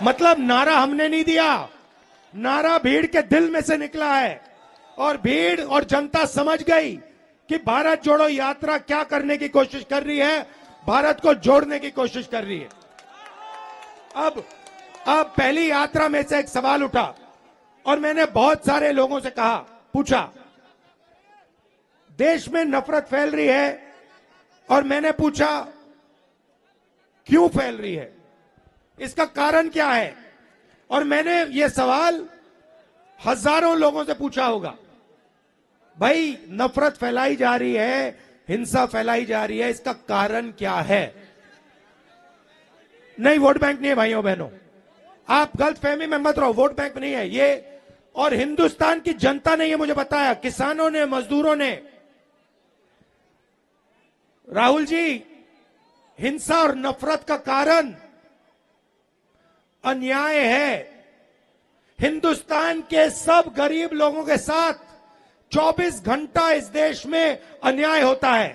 मतलब नारा हमने नहीं दिया, नारा भीड़ के दिल में से निकला है और भीड़ और जनता समझ गई कि भारत जोड़ो यात्रा क्या करने की कोशिश कर रही है, भारत को जोड़ने की कोशिश कर रही है। अब पहली यात्रा में से एक सवाल उठा और मैंने बहुत सारे लोगों से कहा, पूछा, देश में नफरत फैल रही है और मैंने पूछा क्यों फैल रही है, इसका कारण क्या है। और मैंने ये सवाल हजारों लोगों से पूछा होगा, भाई नफरत फैलाई जा रही है, हिंसा फैलाई जा रही है, इसका कारण क्या है। नहीं, वोट बैंक नहीं है भाइयों बहनों, आप गलतफहमी में मत रहो, वोट बैंक नहीं है ये। और हिंदुस्तान की जनता ने ये मुझे बताया, किसानों ने, मजदूरों ने, राहुल जी हिंसा और नफरत का कारण अन्याय है। हिंदुस्तान के सब गरीब लोगों के साथ 24 घंटा इस देश में अन्याय होता है।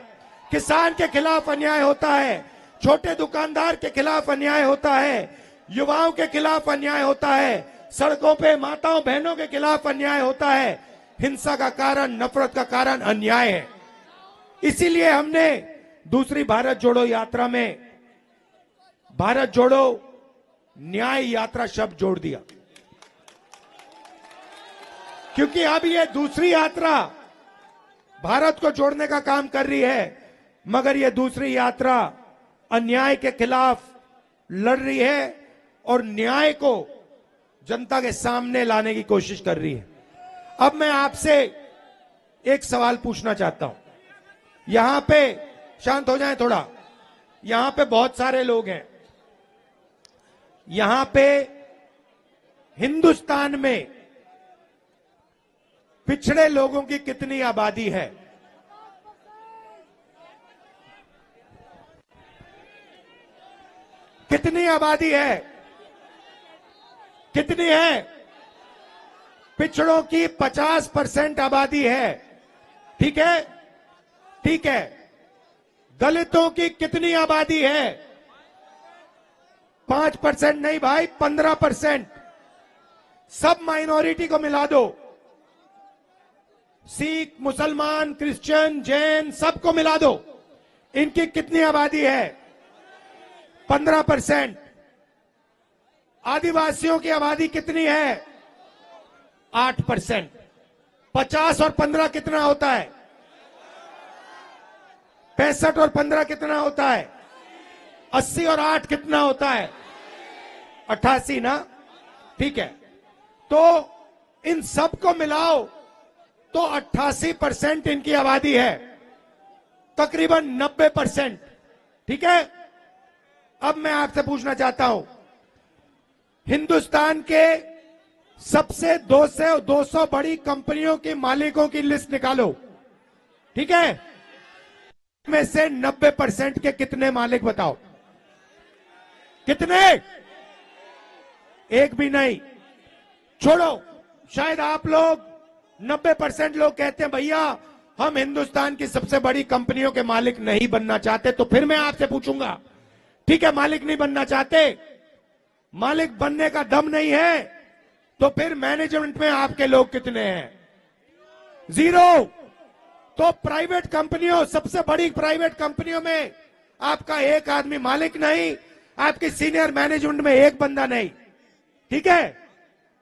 किसान के खिलाफ अन्याय होता है, छोटे दुकानदार के खिलाफ अन्याय होता है, युवाओं के खिलाफ अन्याय होता है, सड़कों पे माताओं बहनों के खिलाफ अन्याय होता है। हिंसा का कारण, नफरत का कारण अन्याय है। इसीलिए हमने दूसरी भारत जोड़ो यात्रा में भारत जोड़ो न्याय यात्रा शब्द जोड़ दिया, क्योंकि अब ये दूसरी यात्रा भारत को जोड़ने का काम कर रही है, मगर ये दूसरी यात्रा अन्याय के खिलाफ लड़ रही है और न्याय को जनता के सामने लाने की कोशिश कर रही है। अब मैं आपसे एक सवाल पूछना चाहता हूं, यहां पे शांत हो जाएं थोड़ा, यहां पे बहुत सारे लोग हैं, यहां पे हिंदुस्तान में पिछड़े लोगों की कितनी आबादी है? कितनी आबादी है? कितनी है? पिछड़ों की 50% आबादी है, ठीक है, ठीक है। दलितों की कितनी आबादी है? 5% नहीं भाई, 15%। सब माइनॉरिटी को मिला दो, सिख, मुसलमान, क्रिश्चियन, जैन, सबको मिला दो, इनकी कितनी आबादी है? 15%। आदिवासियों की आबादी कितनी है? 8%। 50 और 15 कितना होता है? 65 और 15 कितना होता है? 80 और 8 कितना होता है? 88 ना, ठीक है। तो इन सबको मिलाओ तो 88% इनकी आबादी है, तकरीबन 90%, ठीक है। अब मैं आपसे पूछना चाहता हूं, हिंदुस्तान के सबसे 200 बड़ी कंपनियों के मालिकों की लिस्ट निकालो, ठीक है। में से 90% के कितने मालिक बताओ? कितने? एक भी नहीं। छोड़ो, शायद आप लोग 90% लोग कहते हैं भैया हम हिंदुस्तान की सबसे बड़ी कंपनियों के मालिक नहीं बनना चाहते, तो फिर मैं आपसे पूछूंगा, ठीक है मालिक नहीं बनना चाहते, मालिक बनने का दम नहीं है, तो फिर मैनेजमेंट में आपके लोग कितने हैं? 0। तो प्राइवेट कंपनियों, सबसे बड़ी प्राइवेट कंपनियों में आपका एक आदमी मालिक नहीं, आपकी सीनियर मैनेजमेंट में एक बंदा नहीं, ठीक है।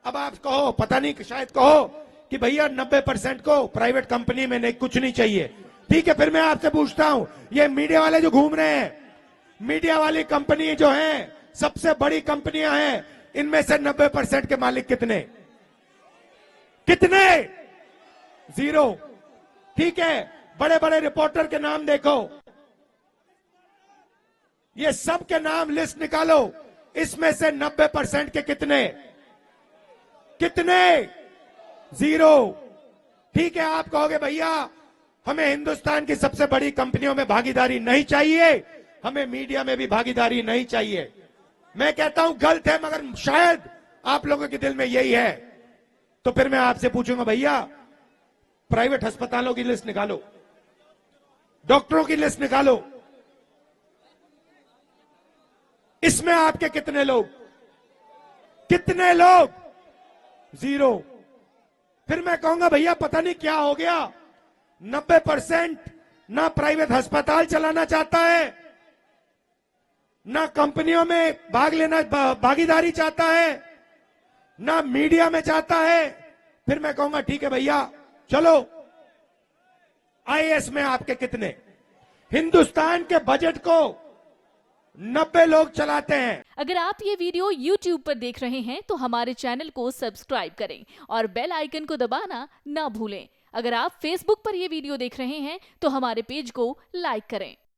अब आप कहो, पता नहीं, शायद कहो कि भैया 90% को प्राइवेट कंपनी में नहीं, कुछ नहीं चाहिए, ठीक है। फिर मैं आपसे पूछता हूं, ये मीडिया वाले जो घूम रहे हैं, मीडिया वाली कंपनी जो हैं, सबसे बड़ी कंपनियां हैं, इनमें से 90% के मालिक कितने? कितने? 0, ठीक है। बड़े बड़े रिपोर्टर के नाम देखो, ये सब के नाम लिस्ट निकालो, इसमें से 90% के कितने? कितने? 0, ठीक है। आप कहोगे भैया हमें हिंदुस्तान की सबसे बड़ी कंपनियों में भागीदारी नहीं चाहिए, हमें मीडिया में भी भागीदारी नहीं चाहिए। मैं कहता हूं गलत है, मगर शायद आप लोगों के दिल में यही है। तो फिर मैं आपसे पूछूंगा, भैया प्राइवेट अस्पतालों की लिस्ट निकालो, डॉक्टरों की लिस्ट निकालो, इसमें आपके कितने लोग? कितने लोग? 0। फिर मैं कहूंगा भैया पता नहीं क्या हो गया, 90% ना प्राइवेट अस्पताल चलाना चाहता है, ना कंपनियों में भागीदारी चाहता है, ना मीडिया में चाहता है। फिर मैं कहूंगा ठीक है भैया चलो, आईएएस में आपके कितने? हिंदुस्तान के बजट को 90 लोग चलाते हैं। अगर आप ये वीडियो YouTube पर देख रहे हैं तो हमारे चैनल को सब्सक्राइब करें और बेल आइकन को दबाना ना भूलें। अगर आप Facebook पर ये वीडियो देख रहे हैं तो हमारे पेज को लाइक करें।